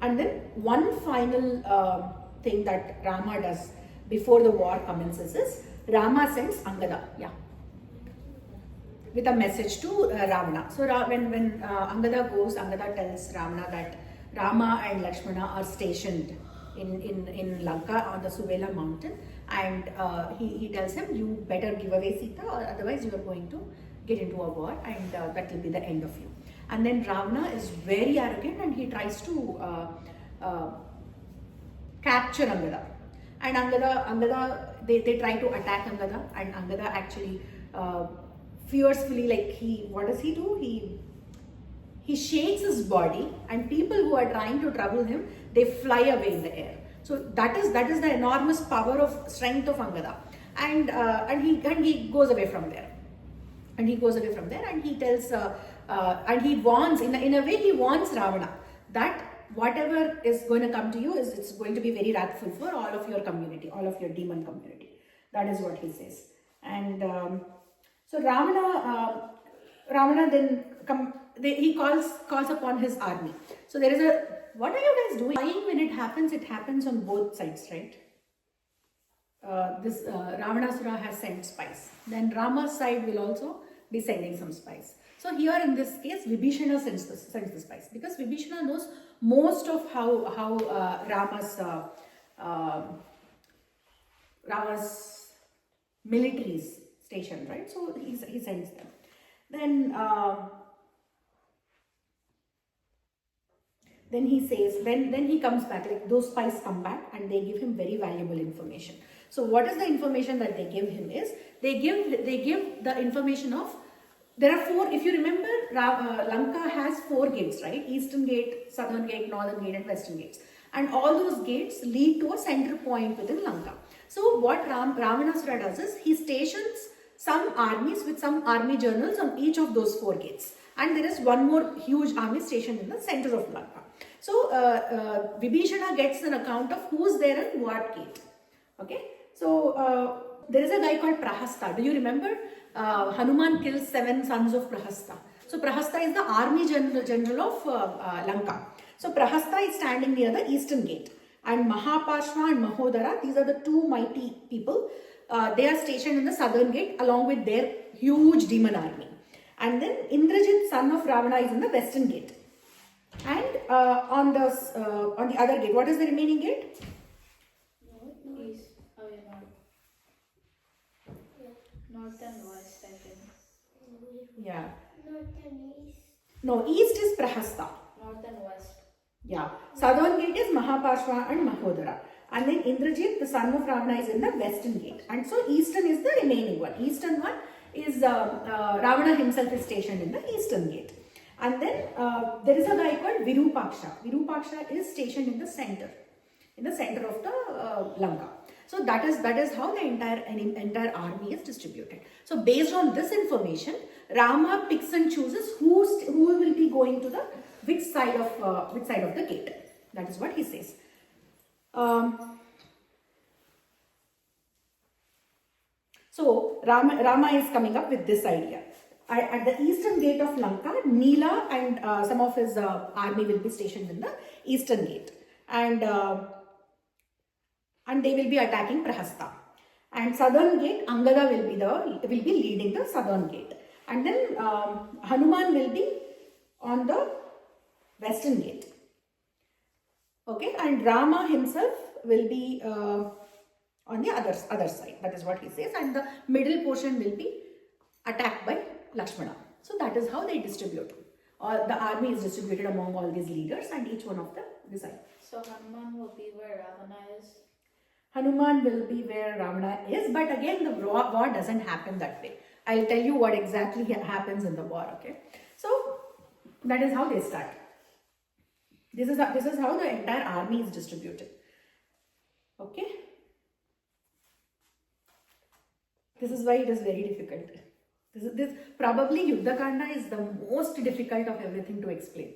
And then one final thing that Rama does before the war commences is Rama sends Angada, with a message to Ravana. So when Angada goes, Angada tells Ravana that Rama and Lakshmana are stationed in Lanka on the Subela mountain, and he tells him, you better give away Sita, or otherwise you are going to get into a war, and that will be the end of you. And then Ravana is very arrogant and he tries to capture Angada. And Angada, they try to attack Angada, and Angada actually fiercely, like what does he do? He shakes his body, and people who are trying to trouble him, they fly away in the air. So that is the enormous power of strength of Angada, and he goes away from there. And he goes away from there, and he tells, and he warns, in a way he warns Ravana that whatever is going to come to you it's going to be very wrathful for all of your community, all of your demon community. That is what he says. And so Ravana then he calls upon his army. So there is what are you guys doing? When it happens on both sides, right? This Ravanasura has sent spies. Then Rama's side will also be sending some spies. So here in this case, Vibhishana sends the spies, because Vibhishana knows most of how Rama's military is stationed, right? So he sends them. Then he says, then he comes back, like those spies come back and they give him very valuable information. So what is the information that they give him is, they give the information of, there are 4, if you remember, Lanka has 4 gates, right? Eastern gate, southern gate, northern gate and western gates. And all those gates lead to a center point within Lanka. So what Ravanasura does is, he stations some armies with some army generals on each of those 4 gates. And there is one more huge army stationed in the center of Lanka. So Vibhishana gets an account of who's there in what gate. Okay. So there is a guy called Prahasta. Do you remember? Hanuman kills 7 sons of Prahasta. So Prahasta is the army general of Lanka. So Prahasta is standing near the eastern gate. And Mahapashva and Mahodara, these are the 2 mighty people. They are stationed in the southern gate along with their huge demon army. And then Indrajit, son of Ravana, is in the western gate. And on the other gate, what is the remaining gate? East. Oh, yeah, north and west, I think. Yeah. North and east. No, east is Prahasta. North and west. Yeah. Southern gate is Mahapashva and Mahodara. And then Indrajit, the son of Ravana, is in the western gate. And so eastern is the remaining one. Eastern one is Ravana himself is stationed in the eastern gate. And then there is a guy called Virupaksha. Virupaksha is stationed in the center of the Lanka. So that is how the entire army is distributed. So based on this information, Rama picks and chooses who will be going to which side of the gate. That is what he says. So Rama is coming up with this idea. At the eastern gate of Lanka, Nila and some of his army will be stationed in the eastern gate, and they will be attacking Prahasta. And southern gate, Angada will be leading the southern gate, and then Hanuman will be on the western gate. Okay, and Rama himself will be on the other side. That is what he says, and the middle portion will be attacked by Lakshmana. So that is how they distribute. The army is distributed among all these leaders, and each one of them decide. So Hanuman will be where Ravana is? Hanuman will be where Ravana is, but again the war doesn't happen that way. I'll tell you what exactly happens in the war, okay? So that is how they start. This is how the entire army is distributed. Okay? This is why it is very difficult. This probably Yuddha Kanda is the most difficult of everything to explain.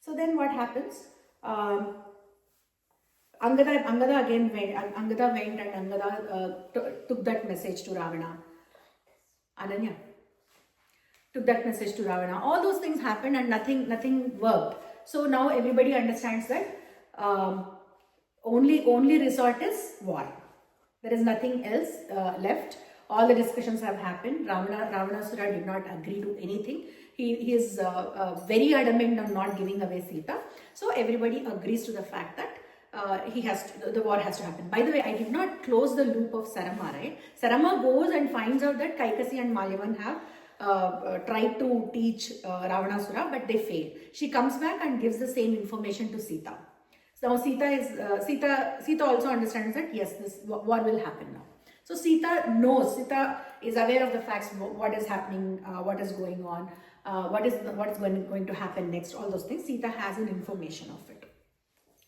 So then what happens? Angada again went. Angada went and Angada took that message to Ravana. Ananya took that message to Ravana. All those things happened and nothing worked. So now everybody understands that only resort is war. There is nothing else left. All the discussions have happened. Ravanasura did not agree to anything. He is very adamant on not giving away Sita. So everybody agrees to the fact that the war has to happen. By the way, I did not close the loop of Sarama, right? Sarama goes and finds out that Kaikasi and Malyavan have tried to teach Ravanasura, but they fail. She comes back and gives the same information to Sita. Now Sita also understands that yes, this war will happen now. So Sita knows, Sita is aware of the facts, what is happening, what is going on, what is going to happen next, all those things. Sita has an information of it.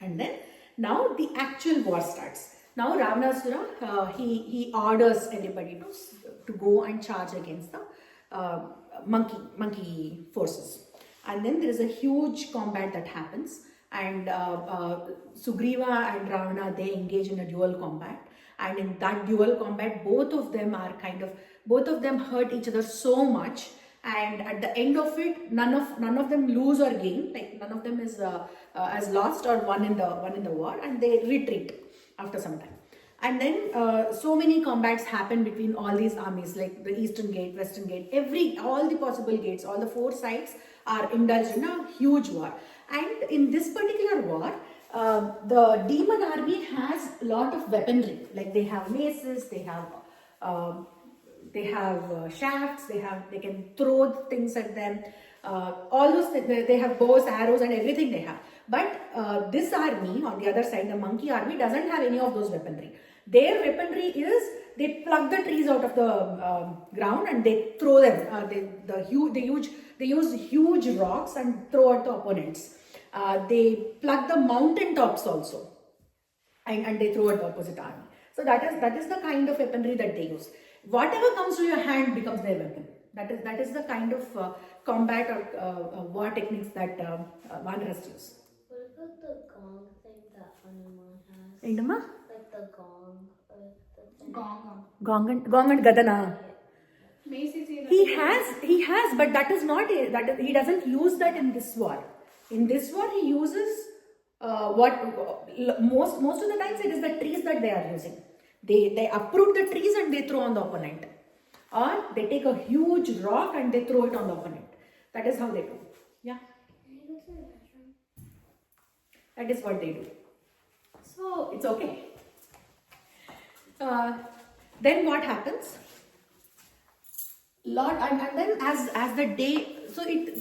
And then now the actual war starts. Now Ravanasura, he orders everybody to go and charge against the monkey forces. And then there is a huge combat that happens. And Sugriva and Ravana, they engage in a dual combat. And in that dual combat, both of them hurt each other so much. And at the end of it, none of them lose or gain. Like none of them is as lost or won in the war, and they retreat after some time. And then so many combats happen between all these armies, like the Eastern Gate, Western Gate, all the possible gates, all the four sides are indulged in a huge war. And in this particular war, the demon army has a lot of weaponry. Like they have maces, they have shafts, they can throw things at them. All those things, they have bows, arrows, and everything they have. But this army, on the other side, the monkey army, doesn't have any of those weaponry. Their weaponry is they pluck the trees out of the ground and they throw them. They use huge rocks and throw at the opponents. They pluck the mountain tops also, and they throw at the opposite army. So that is the kind of weaponry that they use. Whatever comes to your hand becomes their weapon. That is the kind of combat or war techniques that Vanaras use. What about the gong thing that Hanuman has? Indama? Like the gong. The thing. Gong and Gadana. He has, but that is not he doesn't use that in this war. In this war, he uses most of the times it is the trees that they are using. They uproot the trees and they throw on the opponent, or they take a huge rock and they throw it on the opponent. That is how they do. Yeah. That is what they do. So it's okay. Then what happens? And then as the day,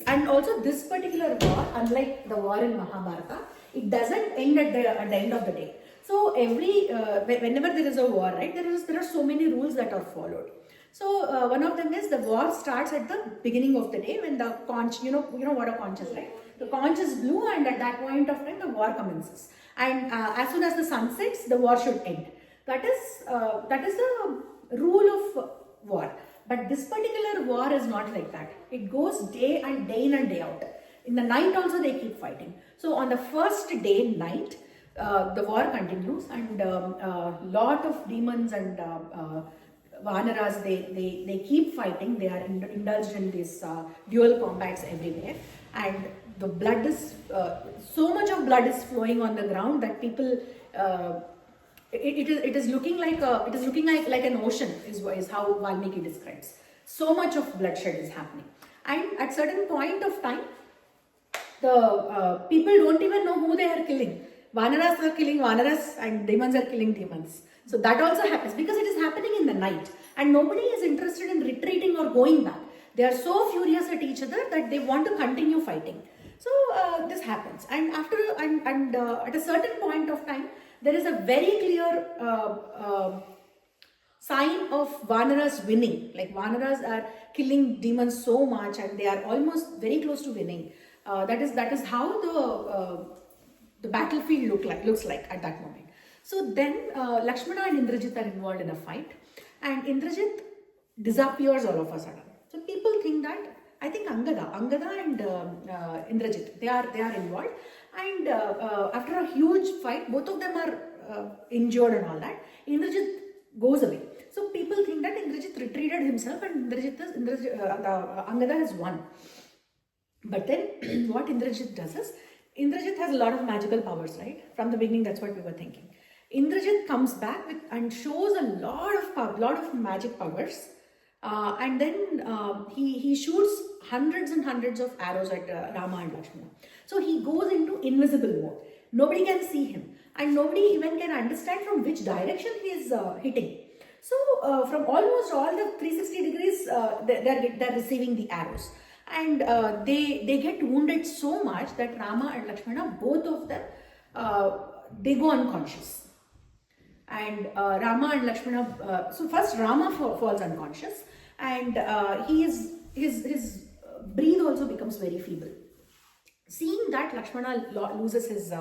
and also this particular war, unlike the war in Mahabharata, it doesn't end at the end of the day. So whenever there is a war, right, there are so many rules that are followed. So one of them is the war starts at the beginning of the day when the conch, you know what a conch is, right? The conch is blue, and at that point of time the war commences. And as soon as the sun sets, the war should end. That is the rule of war. But this particular war is not like that. It goes day in and day out. In the night also they keep fighting. So on the first day, night, the war continues, and lot of demons and Vanaras, they keep fighting. They are indulged in these dual combats everywhere, and the blood is so much of blood is flowing on the ground that people it is looking like an ocean is how Valmiki describes. So much of bloodshed is happening, and at certain point of time, the people don't even know who they are killing. Vanaras are killing Vanaras and demons are killing demons. So that also happens because it is happening in the night, and nobody is interested in retreating or going back. They are so furious at each other that they want to continue fighting. So this happens, and at a certain point of time, there is a very clear sign of Vanaras winning. Like Vanaras are killing demons so much, and they are almost very close to winning. That is how the battlefield looks like at that moment. So then Lakshmana and Indrajit are involved in a fight, and Indrajit disappears all of a sudden. So people think that, I think Angada and Indrajit, they are involved, and after a huge fight, both of them are injured and all that. Indrajit goes away. So people think that Indrajit retreated himself and Angada has won. But then what Indrajit does is, Indrajit has a lot of magical powers, right? From the beginning, that's what we were thinking. Indrajit comes back with and shows a lot of magic powers, and then he shoots hundreds and hundreds of arrows at Rama and Lakshmana. So he goes into invisible mode. Nobody can see him, and nobody even can understand from which direction he is hitting. So from almost all the 360 degrees, they're receiving the arrows, and they get wounded so much that Rama and Lakshmana, both of them, they go unconscious. And Rama and Lakshmana, so first Rama falls unconscious, and his breath also becomes very feeble. Seeing that, Lakshmana loses his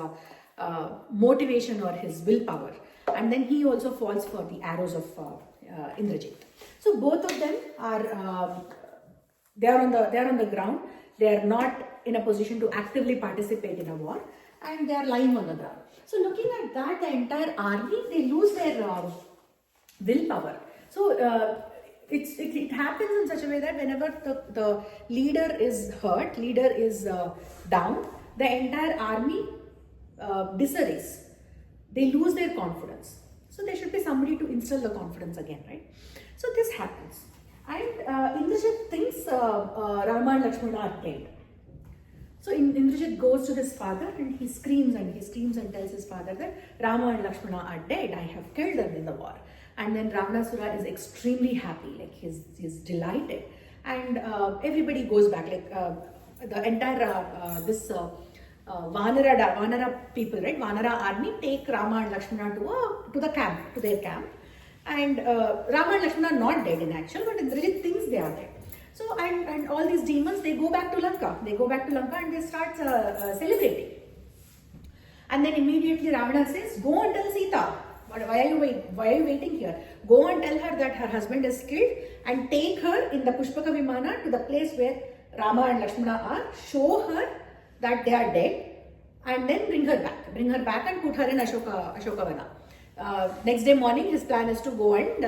motivation or his willpower, and then he also falls for the arrows of Indrajit. So both of them are they are on the ground. They are not in a position to actively participate in a war, and they are lying on the ground. So looking at that, the entire army, they lose their willpower. So it happens in such a way that whenever the leader is hurt, leader is down, the entire army disarrays. They lose their confidence. So there should be somebody to instill the confidence again, right? So this happens. And Indrajit thinks Rama and Lakshmana are dead. So Indrajit goes to his father and he screams and tells his father that Rama and Lakshmana are dead. I have killed them in the war. And then Ravanasura is extremely happy, like he's delighted. And everybody goes back, like the entire Vanara people, right? Vanara army take Rama and Lakshmana to their camp. And Rama and Lakshmana are not dead in actual, but Indrajit thinks they are dead. So, and all these demons, they go back to Lanka. They go back to Lanka and they start celebrating. And then immediately Ravana says, go and tell Sita. Why are you waiting here? Go and tell her that her husband is killed and take her in the Pushpaka Vimana to the place where Rama and Lakshmana are. Show her that they are dead and then bring her back. Bring her back and put her in Ashokavana. Next day morning, his plan is to go and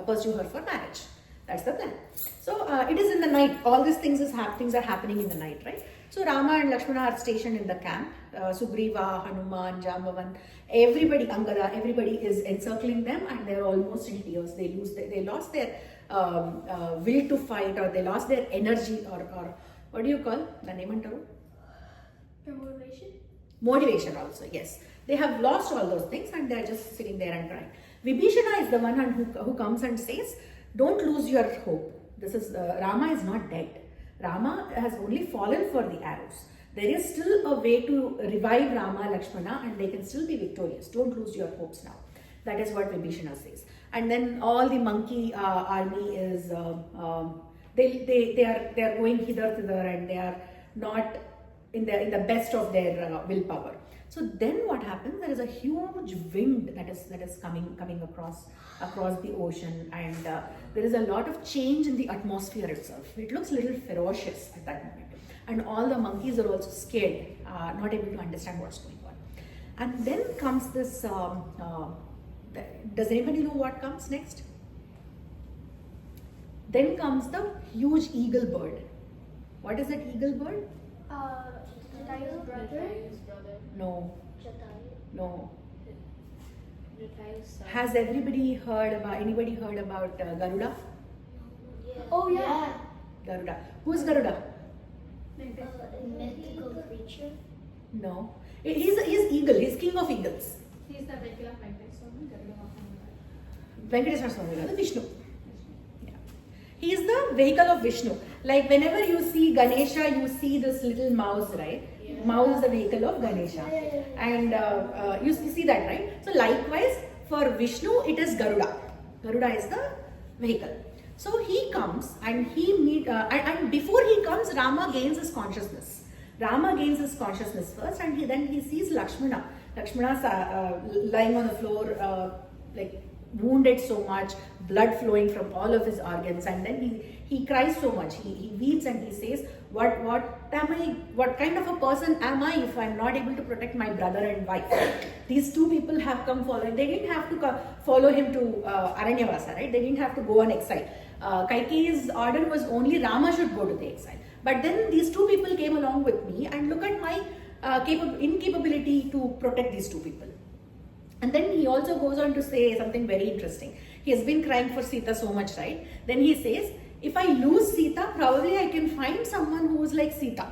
pursue her for marriage. That's the plan. So it is in the night. All these things are happening in the night, right? So Rama and Lakshmana are stationed in the camp. Sugriva, Hanuman, Jambavan, everybody, Angada, everybody is encircling them, and they are almost in tears. They lost their will to fight, or they lost their energy, or what do you call the name antaru? Motivation. Motivation also, yes. They have lost all those things, and they are just sitting there and crying. Vibhishana is the one who comes and says, "Don't lose your hope. This is Rama is not dead. Rama has only fallen for the arrows. There is still a way to revive Rama, Lakshmana, and they can still be victorious. Don't lose your hopes now." That is what Vibhishana says. And then all the monkey army is they are going hither thither, and they are not in the best of their willpower. So then what happens? There is a huge wind that is coming across the ocean, and there is a lot of change in the atmosphere itself. It looks a little ferocious at that moment, and all the monkeys are also scared, not able to understand what's going on. And then comes this. Does anybody know what comes next? Then comes the huge eagle bird. What is that eagle bird? Jatayu's brother. No. Jatayu. No. Jatayu's son. Has anybody heard about Garuda? Yeah. Oh yeah. Garuda. Who's Garuda? A mythical creature. No. He's eagle. He's king of eagles. He's the vehicle of Venkateswara. Venkateswara Swami, Vishnu. Yeah. He is the vehicle of Vishnu. Like whenever you see Ganesha, you see this little mouse, right? Yeah. Mouse is the vehicle of Ganesha. And you see that, right? So likewise, for Vishnu, it is Garuda. Garuda is the vehicle. So he comes and and before he comes, Rama gains his consciousness. Rama gains his consciousness first, and then he sees Lakshmana. Lakshmana's lying on the floor, like wounded so much, blood flowing from all of his organs, and then he cries so much. He weeps and he says, "What am I? What kind of a person am I if I am not able to protect my brother and wife?" These two people have come following. They didn't have to follow him to Aranyavasa, right? They didn't have to go on exile. Kaikeyi's order was only Rama should go to the exile. But then these two people came along with me, and look at my incapability to protect these two people. And then he also goes on to say something very interesting. He has been crying for Sita so much, right? Then he says, if I lose Sita, probably I can find someone who is like Sita.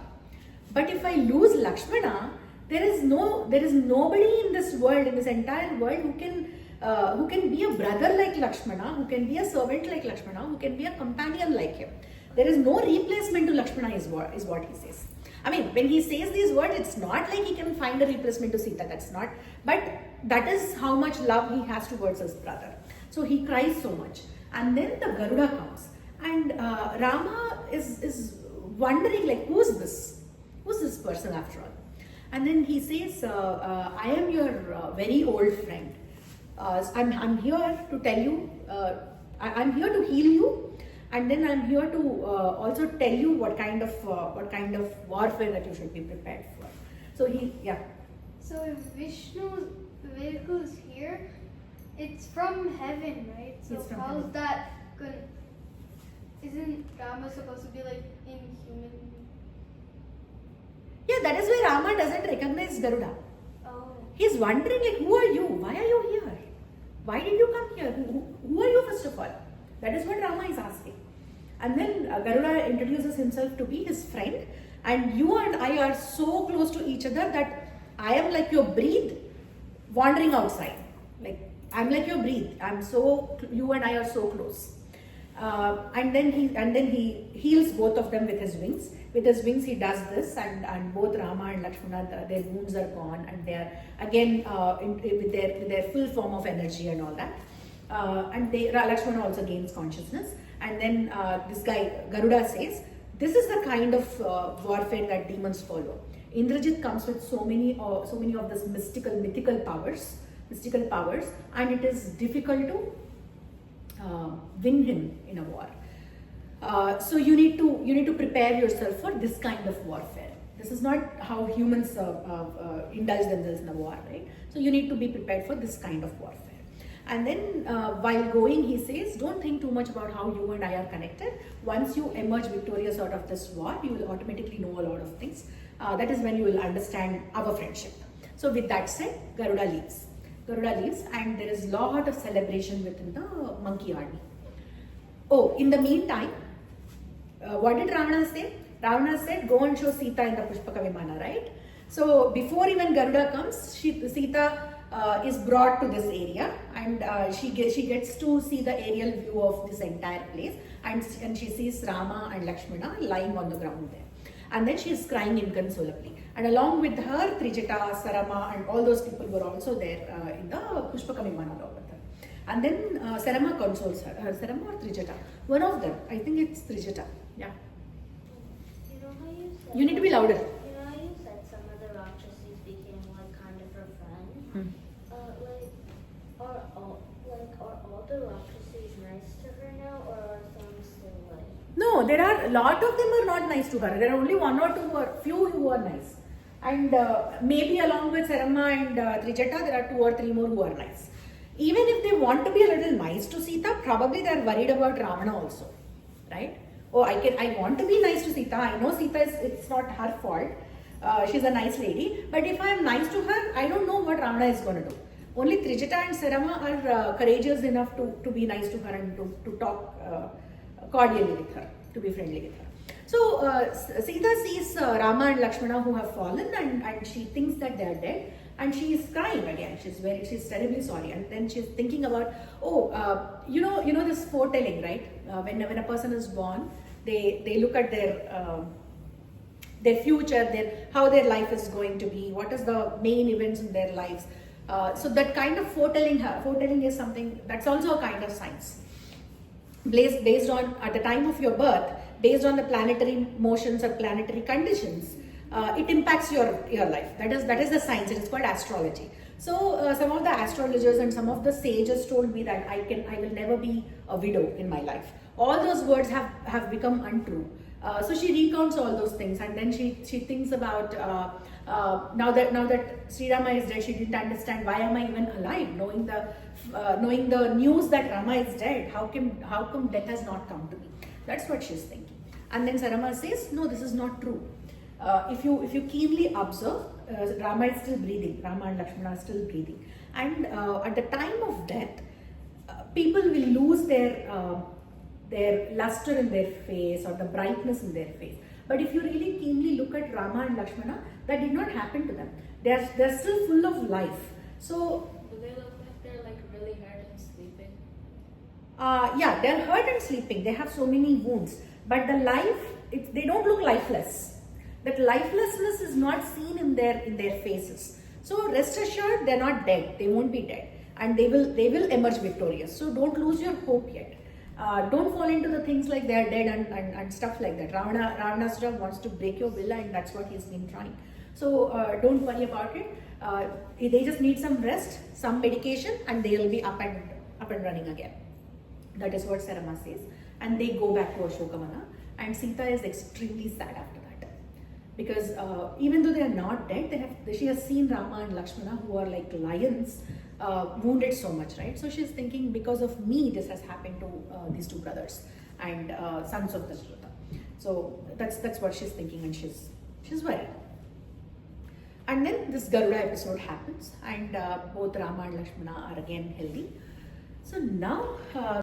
But if I lose Lakshmana, there is nobody in this world, in this entire world, who can be a brother like Lakshmana, who can be a servant like Lakshmana, who can be a companion like him. There is no replacement to Lakshmana, is what he says. I mean, when he says these words, it's not like he can find a replacement to Sita. That's not. But that is how much love he has towards his brother. So he cries so much. And then the Garuda comes. And Rama is wondering, like, who's this? Who's this person after all? And then he says, I am your very old friend. I'm here to tell you, I'm here to heal you. And then I'm here to also tell you what kind of warfare that you should be prepared for. So So if Vishnu's vehicle is here, it's from heaven, right? So It's from how's heaven. that going? Isn't Rama supposed to be like inhuman? Yeah, that is why Rama doesn't recognize Garuda. Oh. He's wondering, like, who are you? Why are you here? Why did you come here? Who are you, first of all? That is what Rama is asking. And then Garuda introduces himself to be his friend. And you and I are so close to each other that I am like your breath wandering outside. Like, I'm like your breath. You and I are so close. And then he heals both of them with his wings. With his wings, he does this, and both Rama and Lakshmana, their wounds are gone, and they are again with their full form of energy and all that. And Lakshmana also gains consciousness. And then this guy Garuda says, this is the kind of warfare that demons follow. Indrajit comes with so many of these mythical powers, and it is difficult to win him in a war. So you need to prepare yourself for this kind of warfare. This is not how humans indulge themselves in a war, right? So you need to be prepared for this kind of warfare. And then while going, he says, don't think too much about how you and I are connected. Once you emerge victorious out of this war, you will automatically know a lot of things. That is when you will understand our friendship. So with that said, Garuda leaves, and there is a lot of celebration within the monkey army. Oh, in the meantime, what did Ravana say? Ravana said, go and show Sita in the Pushpaka Vimana, right? So before even Garuda comes, Sita is brought to this area, and she gets to see the aerial view of this entire place, and she sees Rama and Lakshmana lying on the ground there. And then she is crying inconsolably. And along with her, Trijata, Sarama, and all those people were also there in the Pushpaka Vimana over there. And then Sarama consoles her. Sarama or Trijata? One of them. I think it's Trijata. Yeah. You know how you said? You need to be louder. You know how you said some of the Rakshasas became like kind of her friend? Are all the Rakshasas nice to her now, or are some still like? No, there are a lot of them are not nice to her. There are only one or two or few who are nice. And maybe along with Sarama and Trijata, there are 2 or 3 more who are nice. Even if they want to be a little nice to Sita, probably they are worried about Ravana also, right? Oh, I want to be nice to Sita. I know Sita it's not her fault. She's a nice lady. But if I am nice to her, I don't know what Ravana is going to do. Only Trijata and Sarama are courageous enough to be nice to her and to talk cordially with her, to be friendly with her. So Sita sees Rama and Lakshmana who have fallen, and she thinks that they are dead, and she is crying again. She's terribly sorry, and then she's thinking about, you know this foretelling, right? When a person is born, they look at their future, how their life is going to be, what is the main events in their lives. So that kind of foretelling is something that's also a kind of science. Based on at the time of your birth, based on the planetary motions or planetary conditions, it impacts your life. That is the science. It is called astrology. So some of the astrologers and some of the sages told me that I will never be a widow in my life. All those words have become untrue. So she recounts all those things, and then she thinks about now that Sri Rama is dead, she didn't understand why am I even alive, knowing the news that Rama is dead. How come death has not come to me? That's what she's thinking. And then Sarama says, no, this is not true. if you keenly observe, Rama is still breathing. Rama and Lakshmana are still breathing, and at the time of death, people will lose their luster in their face or the brightness in their face. But if you really keenly look at Rama and Lakshmana, that did not happen to them. They're still full of life. So Do they look like they're like really hurt and sleeping? yeah, they're hurt and sleeping. They have so many wounds, but the life, they don't look lifeless. That lifelessness is not seen in their faces. So rest assured, they're not dead. They won't be dead, and they will emerge victorious. So don't lose your hope yet. Don't fall into the things like they're dead and stuff like that. Ravanasura wants to break your will, and that's what he's been trying. So don't worry about it. They just need some rest, some medication, and they'll be up and running again. That is what Sri Rama says. And they go back to Ashokamana, and Sita is extremely sad after that. Because even though they are not dead, she has seen Rama and Lakshmana, who are like lions, wounded so much, right? So she's thinking, because of me, this has happened to these two brothers and sons of Dasharatha. So that's what she's thinking, and she's worried. And then this Garuda episode happens, and both Rama and Lakshmana are again healthy. So now